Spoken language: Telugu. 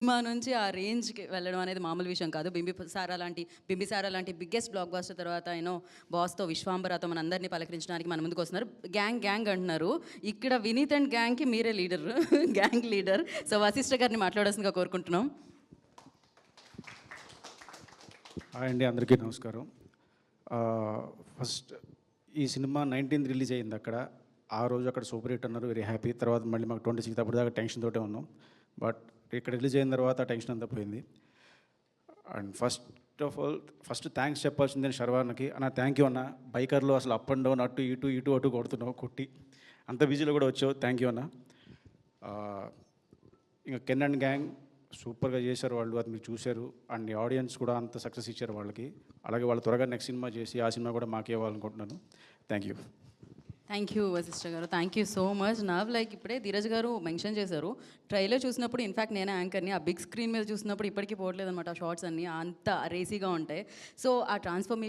సినిమా నుంచి ఆ రేంజ్‌కి వెళ్ళడం అనేది మామూలు విషయం కాదు. 'బింబిసార' లాంటి బిగ్గెస్ట్ బ్లాక్ బస్టర్ తర్వాత బాస్‌తో 'విశ్వాంబర'తో మనందరిని పలకరించడానికి మన ముందుకొస్తున్నారు. గ్యాంగ్ అంటున్నారు. ఇక్కడ వినీత్ అండ్ గ్యాంగ్‌కి మీరే leader. Gang leader. So, Vashishta గారిని మాట్లాడాల్సిందిగా కోరుకుంటున్నాం. హాయ్ అండి, అందరికీ నమస్కారం. ఫస్ట్ ఈ సినిమా 19th రిలీజ్ అయింది అక్కడ. ఆ రోజు అక్కడ సూపర్ హిట్ అన్నారు, వెరీ హ్యాపీ. తర్వాత మళ్ళీ మాకు 26th అప్పటిదాకా టెన్షన్ తోటే ఉన్నాం. బట్ ఇక్కడ రిలీజ్ అయిన తర్వాత టెన్షన్ అంతా పోయింది. అండ్ ఫస్ట్ థ్యాంక్స్ చెప్పాల్సింది నేను శర్వాన్నకి. అన్న థ్యాంక్ యూ అన్న. బైకర్లో అసలు అప్ అండ్ డౌన్ అటు ఇటు కొడుతున్నావు కొట్టి, అంత బిజీలో కూడా వచ్చావు, థ్యాంక్ యూ అన్న. ఇంకా కెన్ అండ్ గ్యాంగ్ సూపర్గా చేశారు వాళ్ళు, అది మీరు చూశారు. అండ్ ఆడియన్స్ కూడా అంత సక్సెస్ ఇచ్చారు వాళ్ళకి. అలాగే వాళ్ళు త్వరగా నెక్స్ట్ సినిమా చేసి ఆ సినిమా కూడా మాకే ఇవ్వాలనుకుంటున్నాను. Thank you. Thank you Vashishta garu, thank you so much. ఇప్పుడే ధీరజ్ గారు మెన్షన్ చేశారు, ట్రైలర్ చూసినప్పుడు ఇన్ఫాక్ట్ నేనే యాంకర్ని, ఆ బిగ్ స్క్రీన్ మీద చూసినప్పుడు ఇప్పటికీ పోవట్లేదు అనమాట. ఆ షార్ట్స్ అన్నీ అంత రేసీగా ఉంటాయి. సో ఆ ట్రాన్స్ఫర్మేషన్